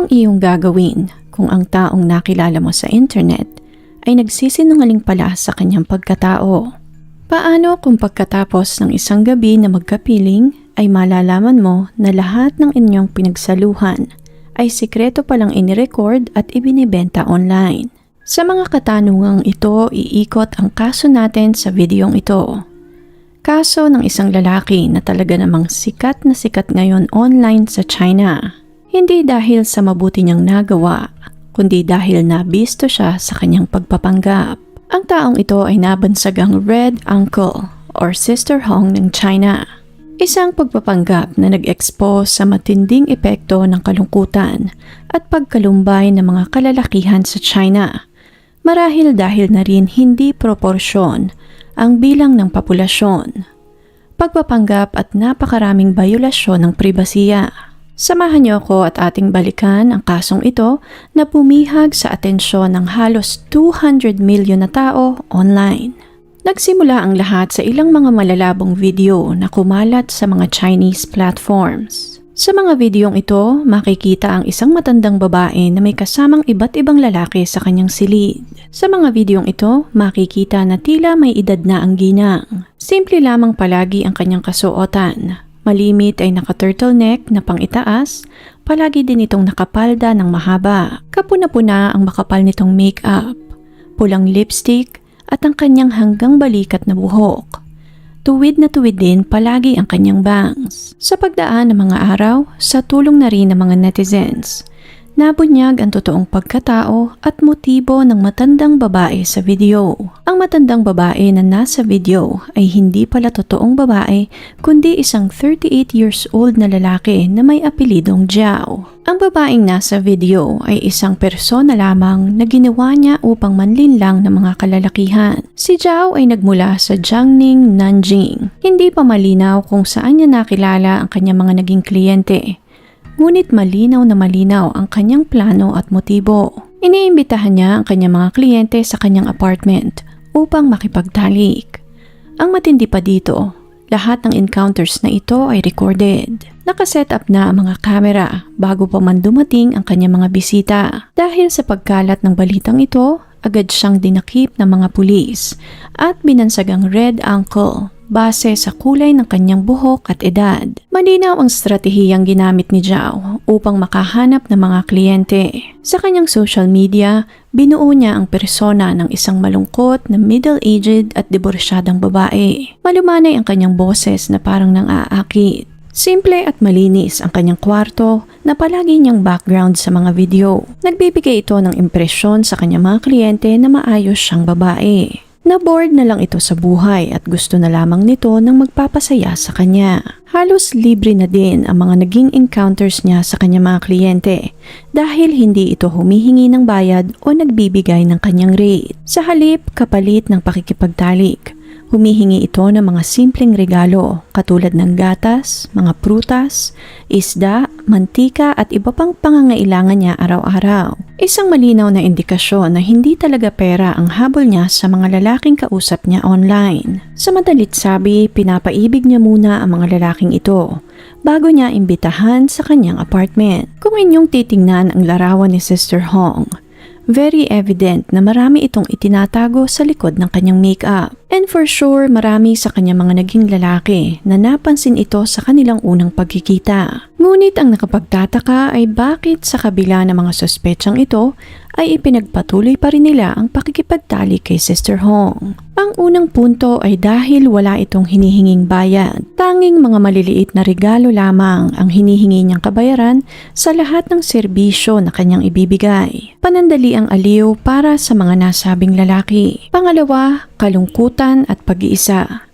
Ano ang iyong gagawin kung ang taong nakilala mo sa internet ay nagsisinungaling pala sa kanyang pagkatao? Paano kung pagkatapos ng isang gabi na magkapiling ay malalaman mo na lahat ng inyong pinagsaluhan ay sikreto palang inirecord at ibinibenta online? Sa mga katanungang ito, iikot ang kaso natin sa videong ito. Kaso ng isang lalaki na talaga namang sikat na sikat ngayon online sa China. Hindi dahil sa mabuti niyang nagawa, kundi dahil nabisto siya sa kanyang pagpapanggap. Ang taong ito ay nabansagang Red Uncle or Sister Hong ng China. Isang pagpapanggap na nag-expose sa matinding epekto ng kalungkutan at pagkalumbay ng mga kalalakihan sa China. Marahil dahil na rin hindi proporsyon ang bilang ng populasyon, pagpapanggap at napakaraming bayulasyon ng pribasiya. Samahan niyo ako at ating balikan ang kasong ito na bumihag sa atensyon ng halos 200 milyon na tao online. Nagsimula ang lahat sa ilang mga malalabong video na kumalat sa mga Chinese platforms. Sa mga videong ito, makikita ang isang matandang babae na may kasamang iba't ibang lalaki sa kanyang silid. Sa mga videong ito, makikita na tila may edad na ang ginang. Simple lamang palagi ang kanyang kasuotan. Malimit ay naka-turtleneck na pang-itaas, palagi din itong nakapalda ng mahaba. Kapuna-puna ang makapal nitong makeup, pulang lipstick at ang kanyang hanggang balikat na buhok. Tuwid na tuwid din palagi ang kanyang bangs. Sa pagdaan ng mga araw, sa tulong na rin ng mga netizens, nabunyag ang totoong pagkatao at motibo ng matandang babae sa video. Ang matandang babae na nasa video ay hindi pala totoong babae kundi isang 38 years old na lalaki na may apelidong Jiao. Ang babaeng nasa video ay isang persona lamang na ginawa niya upang manlinlang ng mga kalalakihan. Si Jiao ay nagmula sa Jiangning, Nanjing. Hindi pa malinaw kung saan niya nakilala ang kanyang mga naging kliyente. Ngunit malinaw na malinaw ang kanyang plano at motibo. Iniimbitahan niya ang kanyang mga kliyente sa kanyang apartment upang makipagtalik. Ang matindi pa dito, lahat ng encounters na ito ay recorded. Nakaset up na ang mga kamera bago pa man dumating ang kanyang mga bisita. Dahil sa pagkalat ng balitang ito, agad siyang dinakip ng mga pulis at binansagang Red Uncle base sa kulay ng kanyang buhok at edad. Malinaw ang stratehiyang ginamit ni Jiao upang makahanap ng mga kliyente. Sa kanyang social media, binuo niya ang persona ng isang malungkot na middle-aged at diborsyadang babae. Malumanay ang kanyang boses na parang nang-aakit. Simple at malinis ang kanyang kwarto na palagi niyang background sa mga video. Nagbibigay ito ng impresyon sa kanyang mga kliyente na maayos siyang babae. Na-bored na lang ito sa buhay at gusto na lamang nito ng magpapasaya sa kanya. Halos libre na din ang mga naging encounters niya sa kanyang mga kliyente dahil hindi ito humihingi ng bayad o nagbibigay ng kanyang rate. Sa halip, kapalit ng pakikipagtalik, humihingi ito ng mga simpleng regalo katulad ng gatas, mga prutas, isda, mantika at iba pang pangangailangan niya araw-araw. Isang malinaw na indikasyon na hindi talaga pera ang habol niya sa mga lalaking kausap niya online. Sa madalit sabi, pinapaibig niya muna ang mga lalaking ito bago niya imbitahan sa kanyang apartment. Kung inyong titingnan ang larawan ni Sister Hong, very evident na marami itong itinatago sa likod ng kanyang makeup. And for sure, marami sa kanyang mga naging lalaki na napansin ito sa kanilang unang pagkikita. Ngunit ang nakapagtataka ay bakit sa kabila ng mga suspetsang ito ay ipinagpatuloy pa rin nila ang pakikipagtalik kay Sister Hong. Ang unang punto ay dahil wala itong hinihinging bayad. Tanging mga maliliit na regalo lamang ang hinihingi niyang kabayaran sa lahat ng serbisyo na kanyang ibibigay. Panandali ang aliw para sa mga nasabing lalaki. Pangalawa, kalungkutan at pag-iisa.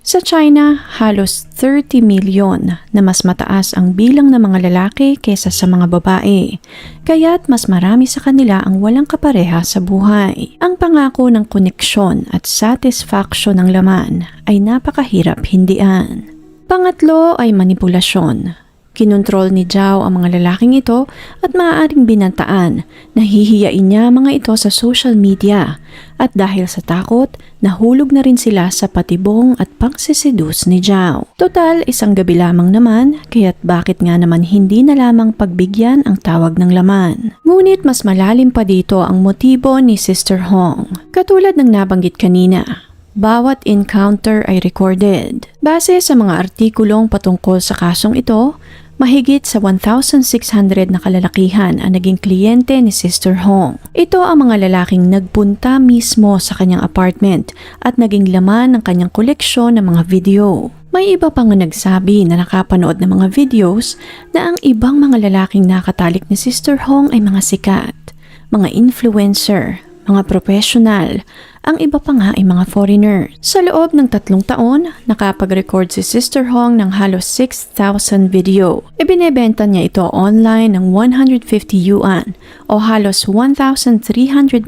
Sa China, halos 30 milyon na mas mataas ang bilang ng mga lalaki kaysa sa mga babae, kaya't mas marami sa kanila ang walang kapareha sa buhay. Ang pangako ng koneksyon at satisfaction ng laman ay napakahirap hindian. Pangatlo ay manipulasyon. Kinontrol ni Zhao ang mga lalaking ito at maaaring binantaan. Nahihiyain niya mga ito sa social media. At dahil sa takot, nahulog na rin sila sa patibong at pagsiseduce ni Zhao. Total, isang gabi lamang naman, kaya't bakit nga naman hindi na lamang pagbigyan ang tawag ng laman. Ngunit mas malalim pa dito ang motibo ni Sister Hong. Katulad ng nabanggit kanina, bawat encounter ay recorded. Base sa mga artikulong patungkol sa kasong ito, mahigit sa 1,600 na kalalakihan ang naging kliyente ni Sister Hong. Ito ang mga lalaking nagpunta mismo sa kanyang apartment at naging laman ng kanyang koleksyon ng mga video. May iba pang nagsabi na nakapanood ng mga videos na ang ibang mga lalaking nakatalik ni Sister Hong ay mga sikat, mga influencer, mga professional, ang iba pa nga ay mga foreigner. Sa loob ng 3 taon, nakapag-record si Sister Hong ng halos 6,000 video. Ibinebenta niya ito online ng 150 yuan o halos 1,300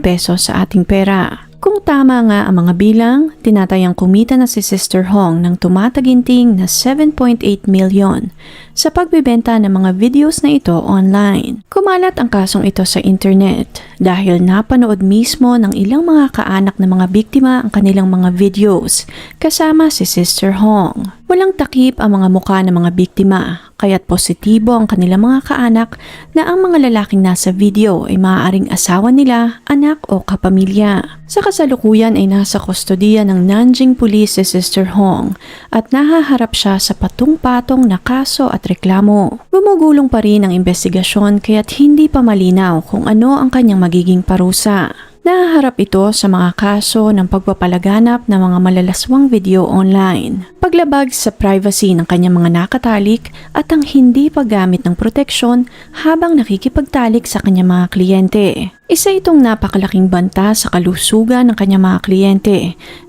pesos sa ating pera. Kung tama nga ang mga bilang, tinatayang kumita na si Sister Hong ng tumataginting na 7.8 million sa pagbebenta ng mga videos na ito online. Kumalat ang kasong ito sa internet dahil napanood mismo ng ilang mga kaanak ng mga biktima ang kanilang mga videos kasama si Sister Hong. Walang takip ang mga mukha ng mga biktima, kaya't positibo ang kanilang mga kaanak na ang mga lalaking nasa video ay maaaring asawa nila, anak o kapamilya. Sa kasalukuyan ay nasa kustodiya ng Nanjing Police si Sister Hong at nahaharap siya sa patong-patong na kaso at reklamo. Gumugulong pa rin ang investigasyon kaya't hindi pa malinaw kung ano ang kanyang magiging parusa. Nahaharap ito sa mga kaso ng pagpapalaganap ng mga malalaswang video online, paglabag sa privacy ng kanyang mga nakatalik at ang hindi paggamit ng proteksyon habang nakikipagtalik sa kanyang mga kliyente. Isa itong napakalaking banta sa kalusugan ng kanyang mga kliyente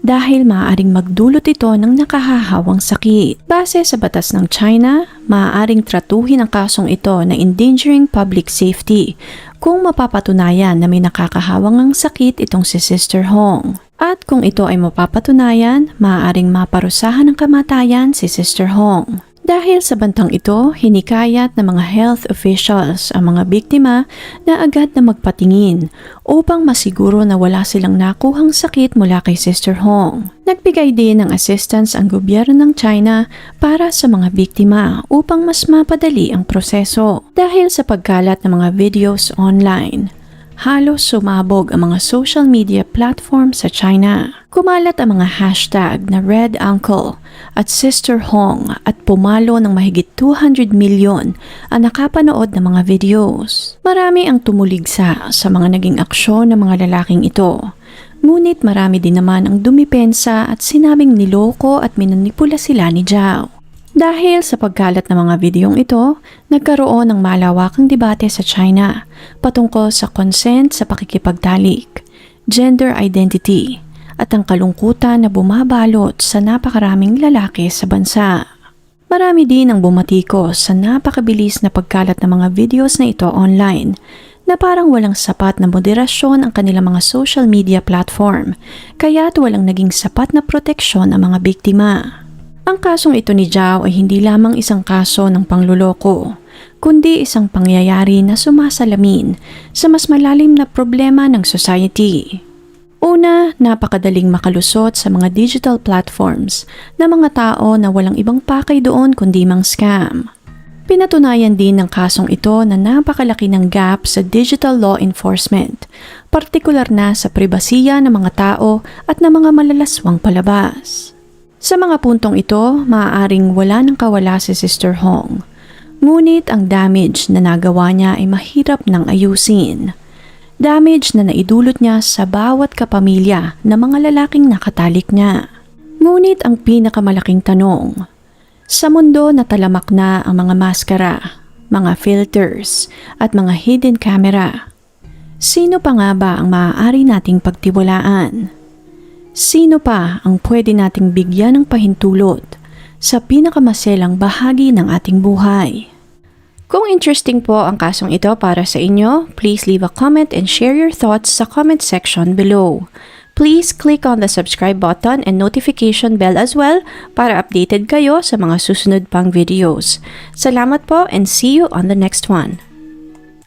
dahil maaaring magdulot ito ng nakahahawang sakit. Base sa batas ng China, maaaring tratuhin ang kasong ito na endangering public safety kung mapapatunayan na may nakakahawangang sakit itong si Sister Hong. At kung ito ay mapapatunayan, maaaring maparusahan ng kamatayan si Sister Hong. Dahil sa bantang ito, hinikayat ng mga health officials ang mga biktima na agad na magpatingin upang masiguro na wala silang nakuhang sakit mula kay Sister Hong. Nagbigay din ng assistance ang gobyerno ng China para sa mga biktima upang mas mapadali ang proseso. Dahil sa pagkalat ng mga videos online, halos sumabog ang mga social media platform sa China. Kumalat ang mga hashtag na Red Uncle at Sister Hong at pumalo ng mahigit 200 milyon ang nakapanood ng mga videos. Marami ang tumuligsa sa mga naging aksyon ng mga lalaking ito. Ngunit marami din naman ang dumipensa at sinabing niloko at minanipula sila ni Zhao. Dahil sa pagkalat ng mga videong ito, nagkaroon ng malawakang debate sa China patungkol sa consent sa pakikipagtalik, gender identity, at ang kalungkutan na bumabalot sa napakaraming lalaki sa bansa. Marami din ang bumatikos sa napakabilis na pagkalat ng mga videos na ito online na parang walang sapat na moderasyon ang kanilang mga social media platform, kaya't walang naging sapat na proteksyon ang mga biktima. Ang kasong ito ni Zhao ay hindi lamang isang kaso ng pangluloko, kundi isang pangyayari na sumasalamin sa mas malalim na problema ng society. Una, napakadaling makalusot sa mga digital platforms na mga tao na walang ibang pakay doon kundi mang scam. Pinatunayan din ng kasong ito na napakalaki ng gap sa digital law enforcement, partikular na sa pribasiya ng mga tao at ng mga malalaswang palabas. Sa mga puntong ito, maaaring wala ng kawala si Sister Hong. Ngunit ang damage na nagawa niya ay mahirap nang ayusin. Damage na naidulot niya sa bawat kapamilya na mga lalaking nakatalik niya. Ngunit ang pinakamalaking tanong, sa mundo na talamak na ang mga maskara, mga filters, at mga hidden camera, sino pa nga ba ang maaari nating pagtiwalaan? Sino pa ang pwede nating bigyan ng pahintulot sa pinakamaselang bahagi ng ating buhay? Kung interesting po ang kasong ito para sa inyo, please leave a comment and share your thoughts sa comment section below. Please click on the subscribe button and notification bell as well para updated kayo sa mga susunod pang videos. Salamat po and see you on the next one.